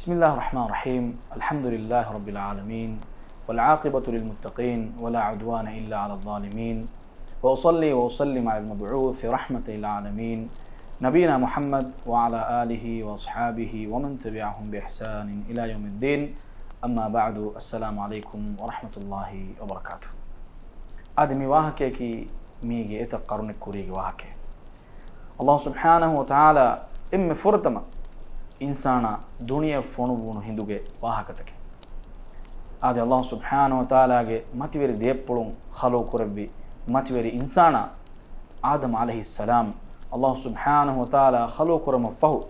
بسم الله الرحمن الرحيم الحمد لله رب العالمين والعاقبة للمتقين ولا عدوان إلا على الظالمين وأصلي وأسلم على المبعوث رحمة للعالمين نبينا محمد وعلى آله وأصحابه ومن تبعهم بإحسان إلى يوم الدين أما بعد السلام عليكم ورحمة الله وبركاته آدمي واهكي كي ميجي إتقرن كوريجي واهكي الله سبحانه وتعالى إم فرتما إنسانا دنيا فونو هندوجي واهكتك آدي الله سبحانه وتعالى ماتيوري ديبولون خلو كربي ماتيوري إنسانا آدم عليه السلام الله سبحانه وتعالى خلو كرم فهو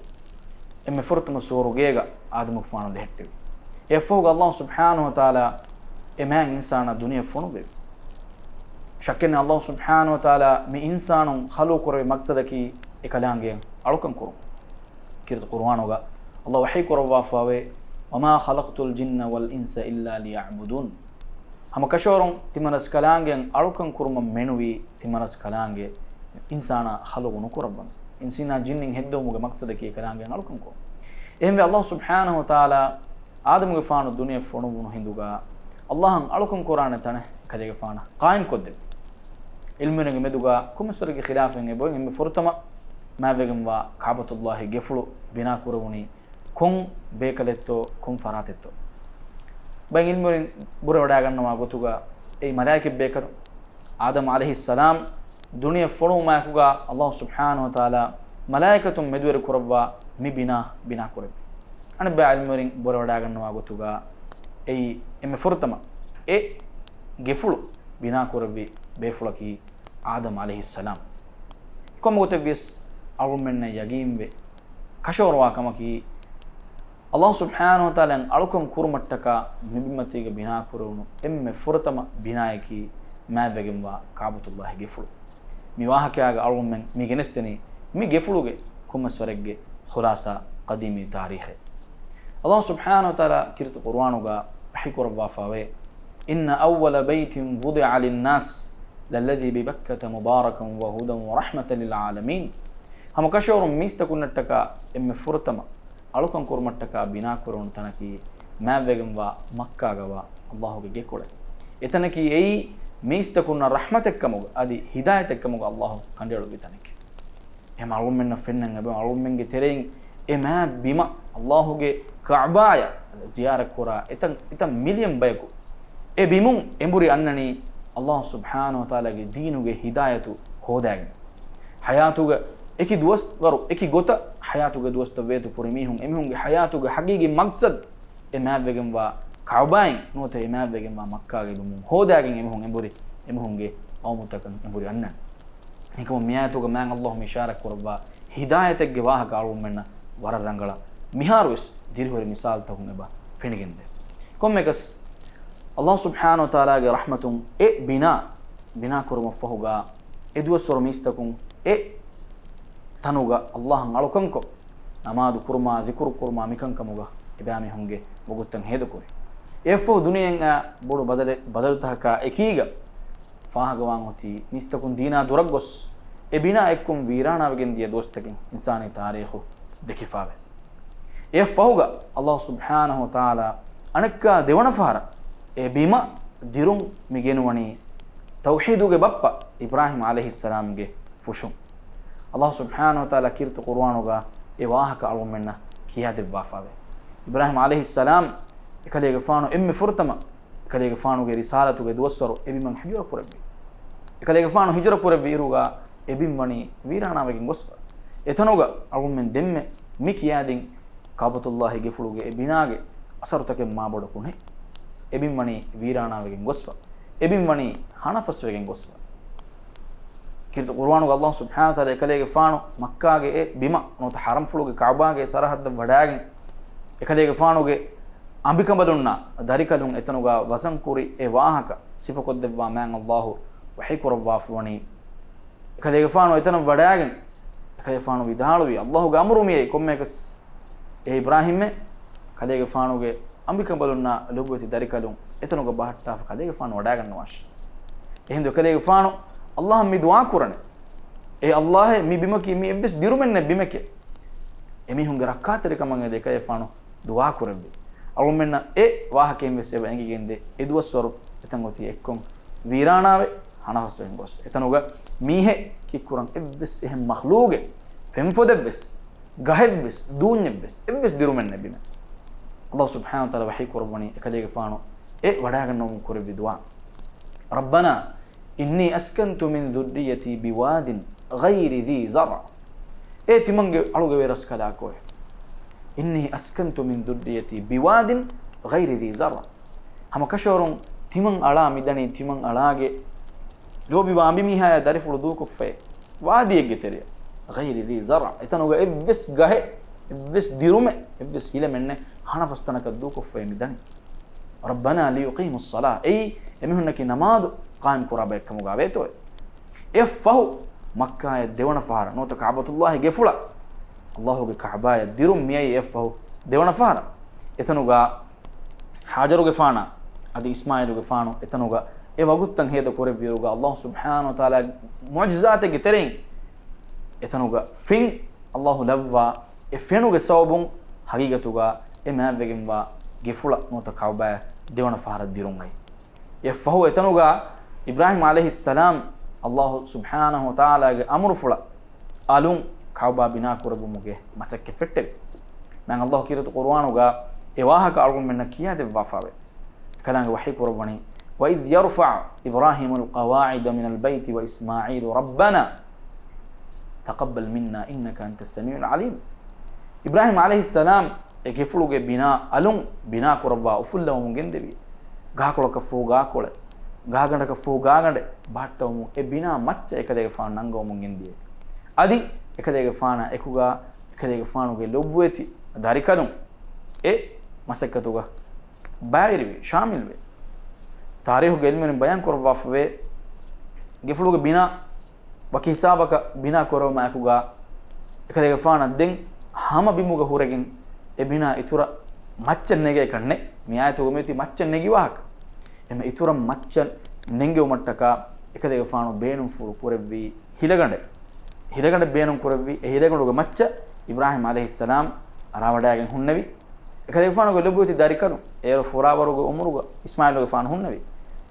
إم فرتما سوروجيغا آدم فانو دهتي يفوق الله سبحانه وتعالى إمان إنسانا دنيا فونو بي شكرنا الله سبحانه وتعالى مي إنسان خلو كربي مقصدكي إكلانجي ألوكم كرو كيرت قرآنوغا الله وحي كروا فاوي وما خلقت الجن والإنس إلا ليعبدون هم كشورون تمنس كلانجن ألوكم كرم منوي تمنس كلانجي إنسانا خلقو نكربن إنسانا جنين هدو مغا مقصدكي كلانجن ألوكم كرم إهم الله سبحانه وتعالى آدم غفانو الدنيا فونو هندوغا الله ألوكم قرآن تنه كده غفانا قائم كدب علمنا مدوغا كمسرق خلافين بوين هم فرتما ما بيجم كعبة الله جفلو بنا كوروني كون بيكالتو كون فراتتو بين المرين برودا غن ما غتوغا اي ملائكه بيكر آدم عليه السلام دنيا فلو ما كوغا الله سبحانه وتعالى ملائكه مدور كوربا مي بنا كورب انا با المرين برودا غن ما غتوغا اي ام فرتما اي جفلو بنا كوربي بيفلكي آدم عليه السلام كم غتبيس أرمنا يجيم به كشور واكمكي الله سبحانه وتعالى ألكم كرمتك مبيمتيك بنا كرونو إم فرتما بنايكي ما بجم كعبة الله جفلو ميواهك يا أرمن ميجنستني مي جفلوه كم سرقة خلاصة قديم تاريخ الله سبحانه وتعالى كرت قرآنه حكي ربا فاوي إن أول بيت وضع للناس للذي ببكة مباركا وهدى ورحمة للعالمين هم كشورم ميستا كنتكا ام فرتما ألوكم كرمتكا بنا كرون تنكي ما بيغم مكة غوا الله بيجي كوله اتنكي اي ميستا كنا رحمتك كمو ادي هدايتك كمو الله كندلو بيتنكي هم علوم من فنن ابو علوم من ترين اما بما الله गे كعبايا زيارة كورا اتن مليون بايكو اي بيمون امبوري انني الله سبحانه وتعالى गे دينو गे هدايتو هوداگ حياتو eki duwast waru eki gota hayatuge duwasta vetu purimihun emihunge hayatuge hagigi maqsad emavegen wa ka'bain note emavegen wa makkage dumun hodagen emihun emburi emihunge awmutakan emburi anna nikam miyatuge man allah mishara kurba hidayatege waha galu menna wararangala miharwis dirhore misal tahun eba fenigende kommekas allah subhanahu wa taala ge rahmatun e bina kurma fahuga edwasor mistakun e tanuga allah alukanko namadu kurma zikru kurma mikankamuga ibami hunge boguttan hedukuri efo duniyen bodu badalutaka ekiga fahagawan hoti nistakun dina duragos ebina ekkum virana wegen dia dostakin insani tarikhu dekifawe efoga allah subhanahu wa taala anakka devana fara ebima dirun migenuwani tawhiduge bappa ibrahim alayhi salam ge fushum الله سبحانه وتعالى كيرت قرآنوغا إواهك أرمنا كياد البافاوي إبراهيم عليه السلام كليغ فانو إم فرتما كليغ فانو رسالة دوسرو إبي من حجرة كوربي كليغ فانو هجرة كوربي إروغا إبي مني ويرانا وغين غصفا إتنوغا أرمن دم مكيادين كعبة الله غفلوغا إبناغ أسرتك ما بڑكونه إبي مني ويرانا وغين غصفا إبي مني حنفس وغين غصفا كيرت قرآنه الله سبحانه وتعالى كليغ فانو مكة गे بما نوت حرم فلوغ كعبة गे सरहद वडागिन كليغ فانو गे अंबिकंबदुन्ना दरिकलुं एतनुगा वसंकुरी ए वाहक सिफकोद्दवा मैन अल्लाह वही कुरवाफवनी कलेग फानो एतन वडागिन कलेग फानो विधालुवी अल्लाह गे अमरुमिये कोम्मेकस ए इब्राहिम में कलेग फानो गे अंबिकंबदुन्ना लुगवती दरिकलुं एतनुगा बहट्टा कलेग फानो वडागन वाश एहिंदो कलेग फानो Allah mi dua kurane e Allah mi bimaki mi ebbes dirumen ne bimeke emi hunge rakkatere kamange dekay fano dua kurabbi almenna e wahakeen wes eba engi gende e duwaswaru etan oti ekkon viranawe hanafas wen gos etanuga mihe kikuran ebbes ehem makhluge femfodebes gahebbes duunyebbes ebbes dirumen nebime Allah subhanahu wa ta'ala wahi kurabani ekadege faano e wada ganno kurabbi dua rabbana inni askantu min dhurriyyati biwadin ghayri dhi zara e timange aluge veras kada ko inni askantu min dhurriyyati biwadin ghayri dhi zara hama kashorun timan ala midani timan alage lobi wambi mihaya darifulu du ko fe wadi eggetere ghayri dhi zara etanuga ebbes gahe ebbes dirume ebbes hile menne hana fastanaka du ko fe midani rabbana liyuqimu as-salah ay emihunaki namadu qaim kuraba ekkamuga veto efahu makkah devana fahara nota ka'batullah gefula Allahu ge kaaba dirum miyai efahu devana fahara etanuga hajaru ge fana adi ismailu ge fano etanuga e waguttan heda kore viruga Allah subhanahu wa ta'ala mu'jizate ge terin etanuga fin Allah lavva e fenuge sawbun hagigatuga e mavegimba gefula nota kaaba devana fahara dirungai e fahu etanuga Ibrahim alayhi salam Allah subhanahu wa ta'ala ge amru fula alun kaaba bina kurabu muge masakke fette man Allah kiratu qur'anuga e wahaka algun menna kiyade wafawe kalanga wahi kurabani wa idh yarfa Ibrahim alqawa'ida min albayt wa Isma'il rabbana taqabbal minna innaka antas samiul alim Ibrahim alayhi salam e gefuluge bina alun bina kurabwa ufulla mungendevi gakolaka fu gakole gagandaka fu gagande battawmu e bina macca ekadege fa nango mungendiye adi ekadege fana ekuga ekadege fanuge lobweti darikadum e masakatuga bairiwe shamilwe tarikh gelmen bayan korwa fwe gefuluge bina waki hisabaka bina koroma ekuga ekadege fana den hama bimuga huregen e bina itura macca nege kanne mi ayatu gometi macca negi wahak ema itura macca nenge umattaka ekadege fanu beenum furu kurevvi hilagande beenum kurevvi e hilaganduga macca Ibrahim alayhi salam arawadagen hunnavi ekadege fanu go loboti darikanu e furawarugo umuruga Ismailuge fanu hunnavi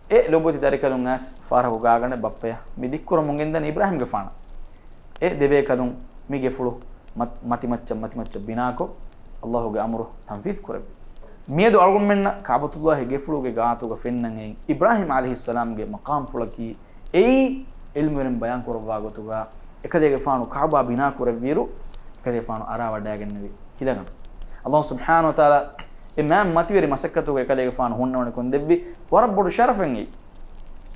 e loboti darikanu nas farahu gagane bappaya mi dikkura mungendan Ibrahim ge fana e debe kadum mi ge fulu mati macca binako Allahu ge amru tanfiz kurevvi miedu algun menna Ka'batullah gefuluge gaatuga fennan en Ibrahim alayhi salam ge maqam fulaki ei ilmuren bayan kurwa gotuga ekadege faanu Kaaba bina kurviru ekadege faanu ara wadagennevi hilagan Allah subhanahu wa ta'ala imam mativeri masakkatuga ekadege faanu hunnawne kondebbi warabbodu sharafen ei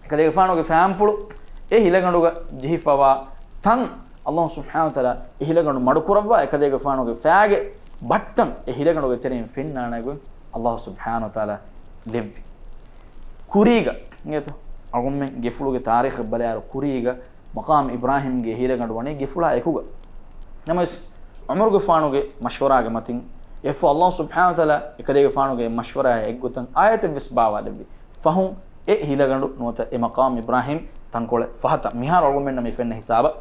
ekadege faanu ge fampulu e hilaganduga jihifawa tan Allah subhanahu wa ta'ala e hilagandu madu kurwa ekadege faanu ge faage battan e hilaganduga terin fennanago Allah subhanahu wa ta'ala levvi kuriga ngeto algumme gefuluge tarikh balayar kuriga maqam Ibrahim ge hilagandu wani gefula ekuga namas Umar ge faanuge mashwara ge matin efu Allah subhanahu wa ta'ala ekadege faanuge mashwara eggutan ayat bis bawa levvi fahum e hilagandu nota e maqam Ibrahim tankole fahata mihar algumme na me fenna hisaba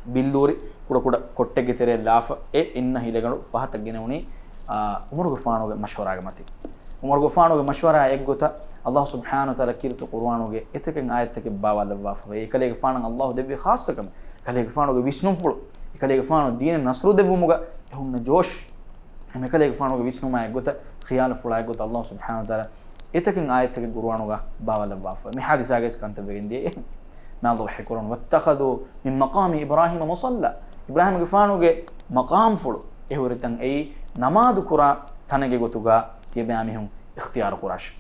billuri kuda kottege tere lafa e inna hilagandu fahata genewni Umar Gufanoge mashwara mati Umar Gufanoge mashwara eggota Allah subhanahu wa ta'ala kirtu Qur'anoge eteken ayateke bawala wafa ekale gufana Allah devi khassakam kale gufanoge Vishnu ful ekale gufano deen nasru devumuga ehunna josh ekale gufanoge Vishnu ma eggota khiyal fula eggota Allah subhanahu wa ta'ala eteken ayateke Qur'anoga bawala wafa mi hadisa ges kanta begindi ma Allah hikuron wattakhadhu min maqami Ibrahim musalla Ibrahim Gufanoge maqam ful ehuritan ei namadu kura tanage gotuga tibe amihum ikhtiyar kurash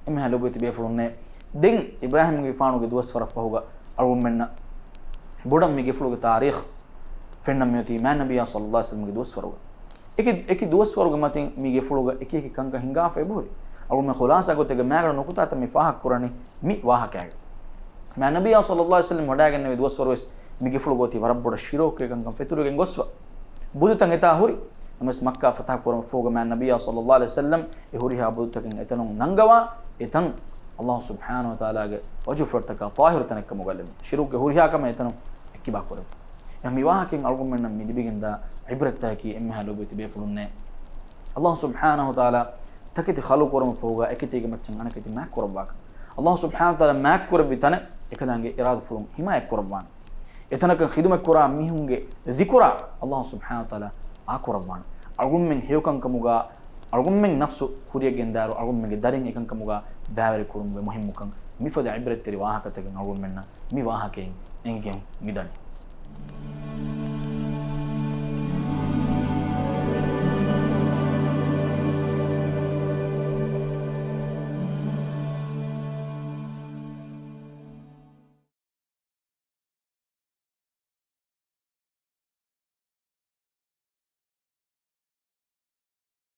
emme halobeti be fulunne den Ibrahim ge faanuge duwas farafahuga alummenna bodam me ge fuluge tarikh fennam yoti man nabiy sallallahu alaihi wasallam ge duwas faruga eki duwas faruga matin me ge fuluga eki kanka hinga fe buri alumme khulasa gotege magara nokuta ta me fahak kurani mi wahakage man nabiy sallallahu alaihi wasallam wadaganne duwas farues me ge fulugoti warabboda shiroke kanka feturuge goswa budutan eta huri amas Makkah fatah kuram foga man nabiy sallallahu alaihi wasallam e huriha budutan etanun nangawa etan Allah subhanahu wa ta'ala ge waju fortaka tahir tanak mugallim shiru ge huriha kama etanun ekkiba kuram yami wahakin algumenna midibiginda ibratta ki emme halobeti be fulunne Allah subhanahu wa ta'ala takiti khalu korum foga ekitiga maccan anakiti mak korabak Allah subhanahu wa ta'ala mak korabi tane ekadange irad fulum hima ek korban etanaka khidmat kora mihunge zikura Allah subhanahu wa ta'ala a korban algum men heukan kamuga algum men nafsu kuriya gendaru algum men darin ekan kamuga baawari kurum be muhimmukan mi fada ibrat teri wahakatagen algum menna mi wahaken engen midani